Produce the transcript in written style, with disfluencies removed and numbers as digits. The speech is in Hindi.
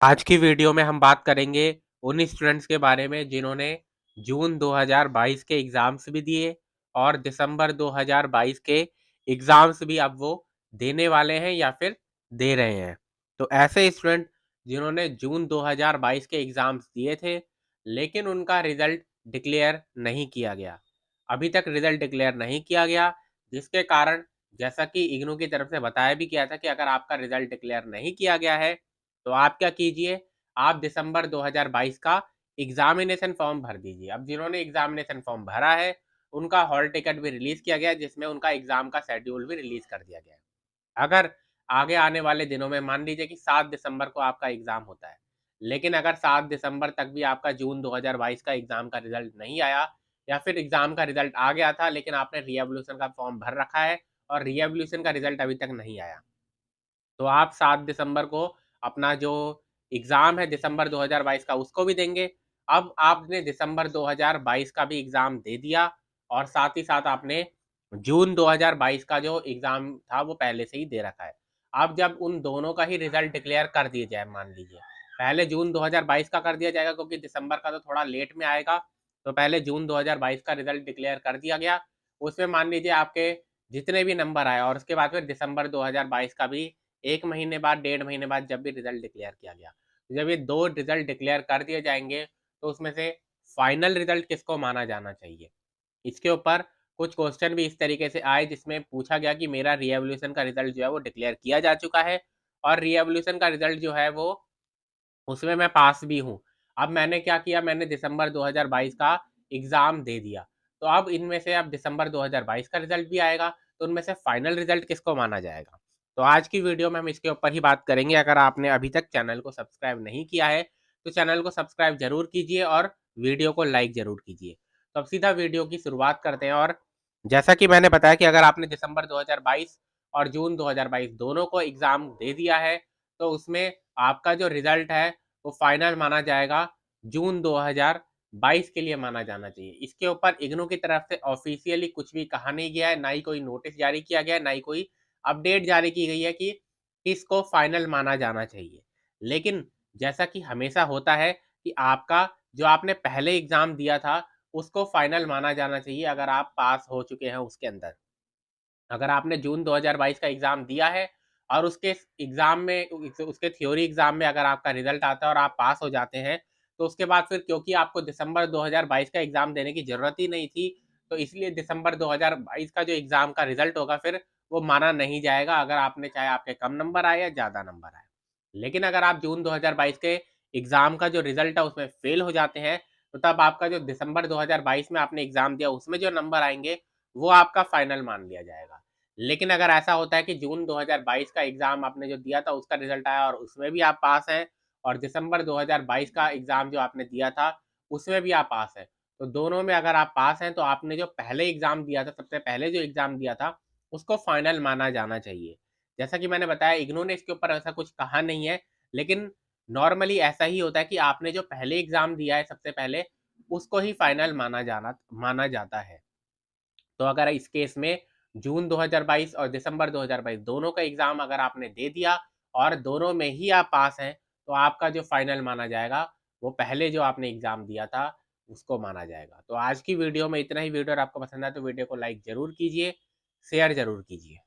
आज की वीडियो में हम बात करेंगे उन स्टूडेंट्स के बारे में जिन्होंने जून 2022 के एग्ज़ाम्स भी दिए और दिसंबर 2022 के एग्ज़ाम्स भी अब वो देने वाले हैं या फिर दे रहे हैं। तो ऐसे स्टूडेंट जिन्होंने जून 2022 के एग्ज़ाम्स दिए थे लेकिन उनका रिज़ल्ट डिक्लेयर नहीं किया गया। अभी तक रिज़ल्ट डिक्लेयर नहीं किया गया, जिसके कारण जैसा कि इग्नू की तरफ से बताया भी गया था कि अगर आपका रिज़ल्ट डिक्लेयर नहीं किया गया है तो आप क्या कीजिए, आप दिसंबर 2022 का एग्ज़ामिनेशन फॉर्म भर दीजिए। अब जिन्होंने एग्ज़ामिनेशन फॉर्म भरा है, उनका हॉल टिकट भी रिलीज़ किया गया है, जिसमें उनका एग्ज़ाम का शेड्यूल भी रिलीज़ कर दिया गया है। अगर आगे आने वाले दिनों में मान लीजिए कि 7 दिसंबर को आपका एग्ज़ाम होता है, लेकिन अगर 7 दिसंबर तक भी आपका जून 2022 का एग्ज़ाम का रिज़ल्ट नहीं आया या फिर एग्ज़ाम का रिज़ल्ट आ गया था लेकिन आपने री-एवल्यूशन का फॉर्म भर रखा है और री-एवल्यूशन का रिज़ल्ट अभी तक नहीं आया, तो आप 7 दिसंबर को अपना जो एग्ज़ाम है दिसंबर 2022 का उसको भी देंगे। अब आपने दिसंबर 2022 का भी एग्ज़ाम दे दिया और साथ ही साथ आपने जून 2022 का जो एग्ज़ाम था वो पहले से ही दे रखा है। अब जब उन दोनों का ही रिज़ल्ट डिक्लेयर कर दिया जाए मान लीजिए, पहले जून 2022 का कर दिया जाएगा क्योंकि दिसंबर का तो थोड़ा लेट में आएगा, तो पहले जून 2022 का रिज़ल्ट डिक्लेयर कर दिया गया। उसमें मान लीजिए आपके जितने भी नंबर आए और उसके बाद फिर दिसंबर 2022 का भी 1 महीने बाद, 1.5 महीने बाद जब भी रिज़ल्ट डिक्लेयर किया गया। जब ये 2 रिज़ल्ट डिक्लेयर कर दिए जाएँगे, तो उसमें से फाइनल रिज़ल्ट किसको माना जाना चाहिए? इसके ऊपर कुछ क्वेश्चन भी इस तरीके से आए जिसमें पूछा गया कि मेरा री-एवल्यूशन का रिज़ल्ट जो है वो डिक्लेयर किया जा चुका है और री-एवल्यूशन का रिज़ल्ट जो है वो उसमें मैं पास भी हूँ। अब मैंने क्या किया, मैंने दिसंबर 2022 का एग्ज़ाम दे दिया। तो अब इनमें से अब दिसंबर 2022 का रिज़ल्ट भी आएगा, तो उनमें से फाइनल रिज़ल्ट किसको माना जाएगा? तो आज की वीडियो में हम इसके ऊपर ही बात करेंगे। अगर आपने अभी तक चैनल को सब्सक्राइब नहीं किया है, तो चैनल को सब्सक्राइब ज़रूर कीजिए और वीडियो को लाइक ज़रूर कीजिए। तो अब सीधा वीडियो की शुरुआत करते हैं और जैसा कि मैंने बताया कि अगर आपने दिसंबर 2022 और जून 2022 दोनों को एग्ज़ाम दे दिया है, तो उसमें आपका जो रिज़ल्ट है वो फाइनल माना जाएगा जून 2022 के लिए माना जाना चाहिए। इसके ऊपर इग्नू की तरफ से ऑफ़िशियली कुछ भी कहा नहीं गया है, ना ही कोई नोटिस जारी किया गया है, ना ही कोई अपडेट जारी की गई है कि किसको फाइनल माना जाना चाहिए। लेकिन जैसा कि हमेशा होता है कि आपका जो आपने पहले एग्ज़ाम दिया था, उसको फाइनल माना जाना चाहिए अगर आप पास हो चुके हैं उसके अंदर। अगर आपने जून 2022 का एग्ज़ाम दिया है और उसके एग्ज़ाम में उसके थ्योरी एग्ज़ाम में अगर आपका रिज़ल्ट आता है और आप पास हो जाते हैं, तो उसके बाद फिर क्योंकि आपको दिसंबर 2022 का एग्ज़ाम देने की ज़रूरत ही नहीं थी, तो इसलिए दिसंबर 2022 का जो एग्ज़ाम का रिज़ल्ट होगा फिर वो माना नहीं जाएगा अगर आपने चाहे आपके कम नंबर आए या ज़्यादा नंबर आए। लेकिन अगर आप जून 2022 के एग्ज़ाम का जो रिज़ल्ट है उसमें फ़ेल हो जाते हैं, तो तब आपका जो दिसंबर 2022 में आपने एग्ज़ाम दिया उसमें जो नंबर आएँगे, वो आपका फाइनल मान लिया जाएगा। लेकिन अगर ऐसा होता है कि जून 2022 का एग्ज़ाम आपने जो दिया था उसका रिज़ल्ट आया और उसमें भी आप पास हैं और दिसंबर 2022 का एग्ज़ाम जो आपने दिया था, उसमें भी आप पास हैं। तो दोनों में अगर आप पास हैं तो आपने जो पहले एग्ज़ाम दिया था, सबसे पहले जो एग्ज़ाम दिया था, उसको फाइनल माना जाना चाहिए। जैसा कि मैंने बताया इग्नू ने इसके ऊपर ऐसा कुछ कहा नहीं है, लेकिन नॉर्मली ऐसा ही होता है कि आपने जो पहले एग्ज़ाम दिया है सबसे पहले, उसको ही फाइनल माना जाता है। तो अगर इस केस में जून 2022 और दिसंबर 2022 दोनों का एग्ज़ाम अगर आपने दे दिया और दोनों में ही आप पास हैं, तो आपका जो फाइनल माना जाएगा, वो पहले जो आपने एग्ज़ाम दिया था, उसको माना जाएगा। तो आज की वीडियो में इतना ही। वीडियो अगर आपको पसंद आया तो वीडियो को लाइक ज़रूर कीजिए, शेयर ज़रूर कीजिए।